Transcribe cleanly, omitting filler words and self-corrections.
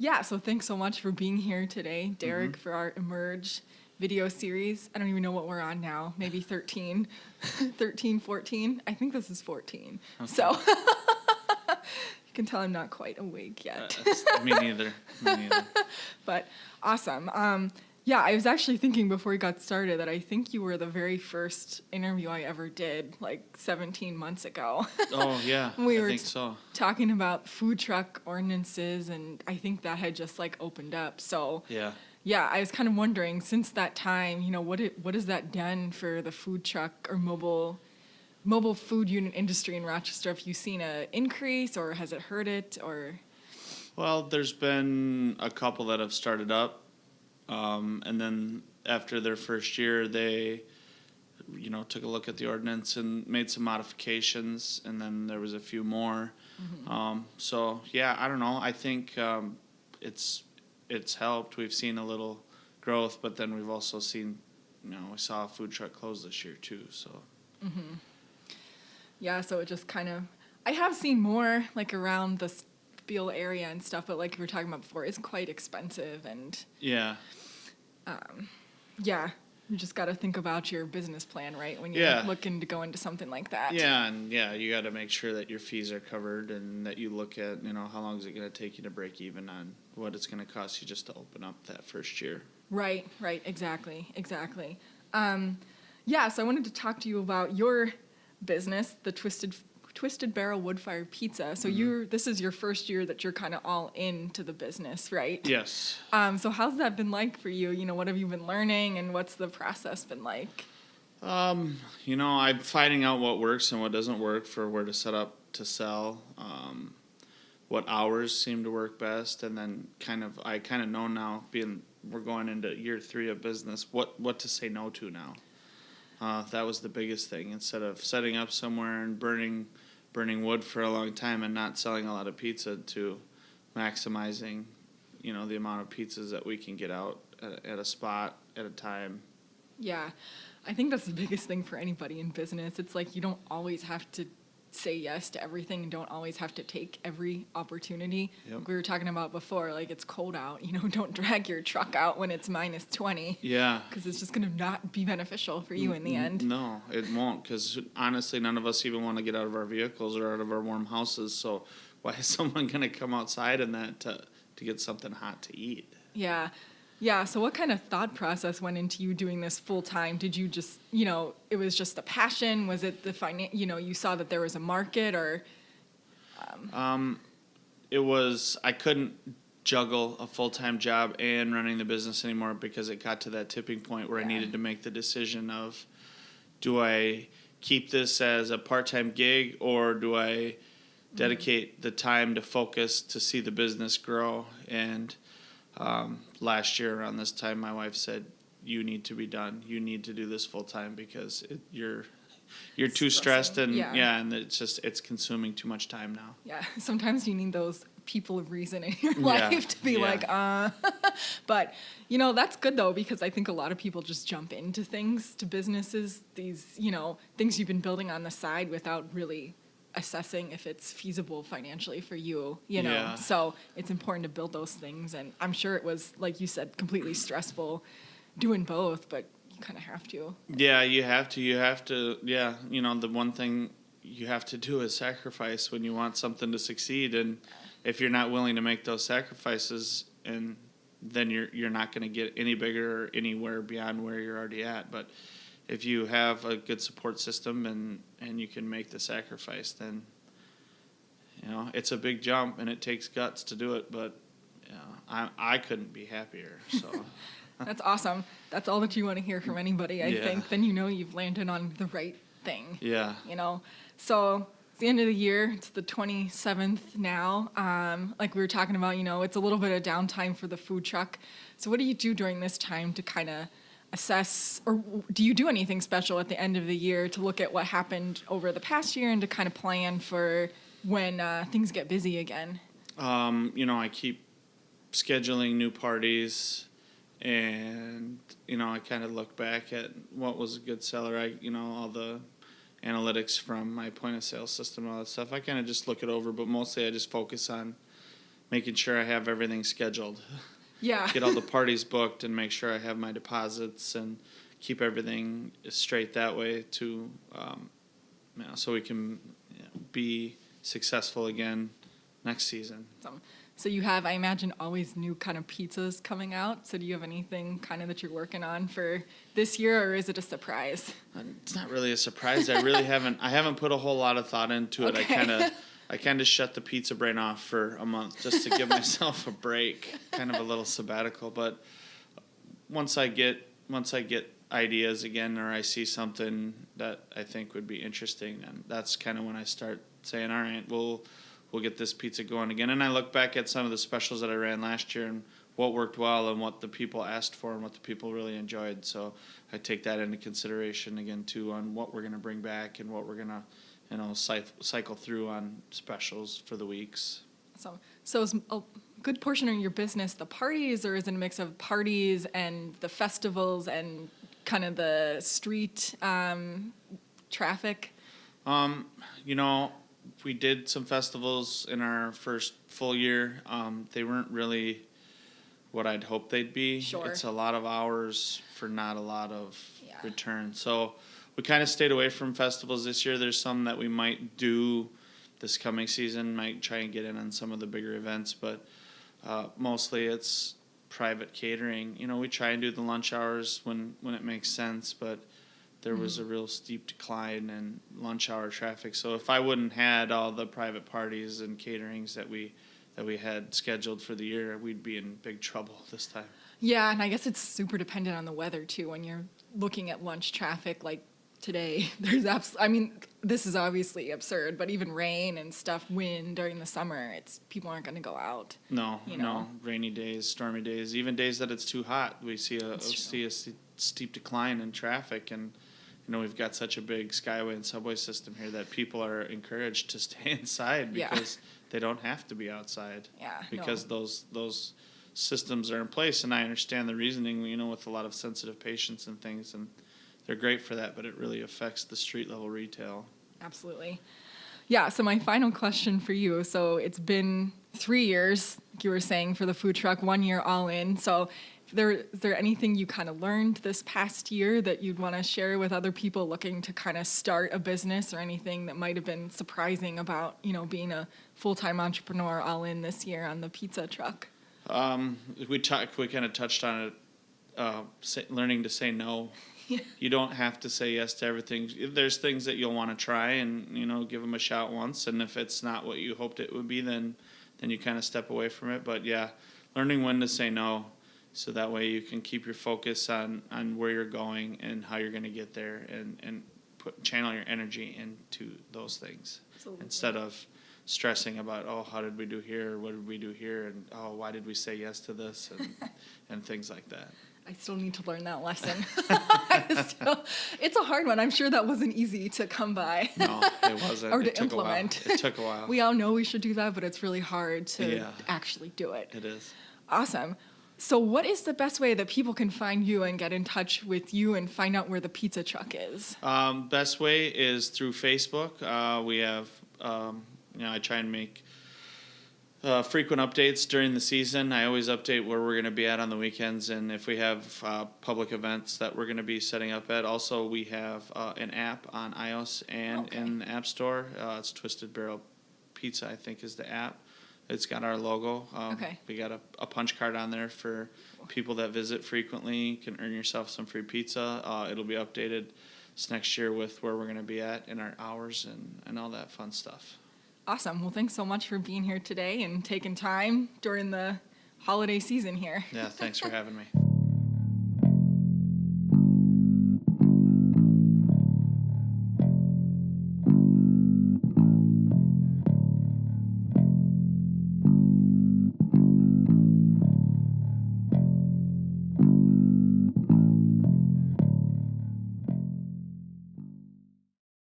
Yeah, so thanks so much for being here today, Derek, for our Emerge video series. I don't even know what we're on now, maybe 13, 13, 14. I think this is 14. Okay. So you can tell I'm not quite awake yet. Me neither. Me neither. But awesome. Yeah, I was actually thinking before we got started that I think you were the very first interview I ever did, like 17 months ago. Oh, yeah. We I were think so. talking about food truck ordinances, and I think that had just like opened up. So Yeah. yeah, I was kind of wondering since that time, what has that done for the food truck or mobile food unit industry in Rochester? Have you seen an increase, or has it hurt it, or? Well, there's been a couple that have started up. And then after their first year, they, took a look at the ordinance and made some modifications, and then there was a few more. So yeah, I don't know. I think it's helped. We've seen a little growth, but then we've also seen, we saw a food truck close this year too. So Yeah, so it just kind of, I have seen more like around the Spiel area and stuff, but like we were talking about before, it's quite expensive, and yeah, yeah, you just got to think about your business plan, right? When you're Yeah. looking to go into something like that. yeah, and yeah, you got to make sure that your fees are covered and that you look at, how long is it going to take you to break even on what it's going to cost you just to open up that first year. Right, exactly. Yeah, so I wanted to talk to you about your business, the Twisted Barrel Wood-Fired Pizza. So this is your first year that you're kind of all into the business, right? Yes. So how's that been like for you? What have you been learning, and what's the process been like? I'm finding out what works and what doesn't work for where to set up to sell. What hours seem to work best, and then I kind of know now, being we're going into year 3 of business, what to say no to now. That was the biggest thing. Instead of setting up somewhere and burning wood for a long time and not selling a lot of pizza, to maximizing, the amount of pizzas that we can get out at a spot at a time. Yeah, I think that's the biggest thing for anybody in business. It's like you don't always have to say yes to everything and don't always have to take every opportunity. Yep. Like we were talking about before, like it's cold out, don't drag your truck out when it's minus 20. Yeah. Because it's just going to not be beneficial for you in the end. No, it won't, because honestly, none of us even want to get out of our vehicles or out of our warm houses, so why is someone going to come outside in that to get something hot to eat? Yeah, so what kind of thought process went into you doing this full time? Did you just, it was just a passion? Was it the you saw that there was a market, or? It was, I couldn't juggle a full-time job and running the business anymore, because it got to that tipping point where I needed to make the decision of, do I keep this as a part-time gig, or do I dedicate the time to focus to see the business grow? And last year around this time, my wife said, "You need to be done. You need to do this full time, because you're too stressed, and and it's consuming too much time now." Yeah, sometimes you need those people of reason in your life to be like, But, that's good though, because I think a lot of people just jump into businesses, these, things you've been building on the side without really assessing if it's feasible financially for you, Yeah. So it's important to build those things. And I'm sure it was, like you said, completely stressful doing both, but you kind of have to. Yeah, you have to, the one thing you have to do is sacrifice when you want something to succeed. And if you're not willing to make those sacrifices, and then you're not going to get any bigger or anywhere beyond where you're already at. But if you have a good support system and you can make the sacrifice, then, it's a big jump and it takes guts to do it, but I couldn't be happier. So That's awesome. That's all that you want to hear from anybody, I think. Then you've landed on the right thing. Yeah. So it's the end of the year. It's the 27th now. Like we were talking about, it's a little bit of downtime for the food truck. So what do you do during this time to kind of assess, or do you do anything special at the end of the year to look at what happened over the past year and to kind of plan for when things get busy again? I keep scheduling new parties, and I kind of look back at what was a good seller. All the analytics from my point of sale system and all that stuff, I kind of just look it over, but mostly I just focus on making sure I have everything scheduled. Yeah. Get all the parties booked and make sure I have my deposits and keep everything straight that way to, so we can be successful again next season. So you have, I imagine, always new kind of pizzas coming out. So do you have anything kind of that you're working on for this year, or is it a surprise? It's not really a surprise. I haven't put a whole lot of thought into it. Okay. I kind of shut the pizza brain off for a month just to give myself a break, kind of a little sabbatical. But once I get ideas again, or I see something that I think would be interesting, then that's kind of when I start saying, all right, we'll get this pizza going again. And I look back at some of the specials that I ran last year and what worked well and what the people asked for and what the people really enjoyed. So I take that into consideration again too on what we're going to bring back and what we're going to, cycle through on specials for the weeks. So is a good portion of your business the parties, or is it a mix of parties and the festivals and kind of the street traffic? We did some festivals in our first full year. They weren't really what I'd hoped they'd be. Sure. It's a lot of hours for not a lot of Yeah. return. So we kind of stayed away from festivals this year. There's some that we might do this coming season, might try and get in on some of the bigger events, but mostly it's private catering. We try and do the lunch hours when it makes sense, but there was a real steep decline in lunch hour traffic. So if I wouldn't had all the private parties and caterings that we had scheduled for the year, we'd be in big trouble this time. Yeah, and I guess it's super dependent on the weather too. When you're looking at lunch traffic, like today, this is obviously absurd, but even rain and stuff, wind during the summer, people aren't going to go out. No, rainy days, stormy days, even days that it's too hot, we see a steep decline in traffic. And we've got such a big skyway and subway system here that people are encouraged to stay inside because they don't have to be outside. Yeah, because those systems are in place, and I understand the reasoning. With a lot of sensitive patients and things, and they're great for that, but it really affects the street level retail. Absolutely. Yeah, so my final question for you. So it's been 3 years, like you were saying, for the food truck, 1 year all in. So is there anything you kind of learned this past year that you'd want to share with other people looking to kind of start a business, or anything that might have been surprising about, being a full-time entrepreneur all in this year on the pizza truck? We kind of touched on it, learning to say no. Yeah. You don't have to say yes to everything. There's things that you'll want to try and, give them a shot once. And if it's not what you hoped it would be, then you kind of step away from it. But yeah, learning when to say no, so that way you can keep your focus on where you're going and how you're going to get there, and channel your energy into those things. Absolutely. Instead of stressing about, how did we do here? What did we do here? And, why did we say yes to this? And things like that. I still need to learn that lesson. It's a hard one. I'm sure that wasn't easy to come by. No, it wasn't. Or to implement. It took a while. We all know we should do that, but it's really hard to actually do it. It is. Awesome. So what is the best way that people can find you and get in touch with you and find out where the pizza truck is? Best way is through Facebook. We have, I try and make frequent updates during the season. I always update where we're going to be at on the weekends, and if we have public events that we're going to be setting up at. Also, we have an app on iOS and in the App Store. It's Twisted Barrel Pizza, I think, is the app. It's got our logo. We got a punch card on there for people that visit frequently. You can earn yourself some free pizza. It'll be updated next year with where we're going to be at in our hours and all that fun stuff. Awesome. Well, thanks so much for being here today and taking time during the holiday season here. Yeah, thanks for having me.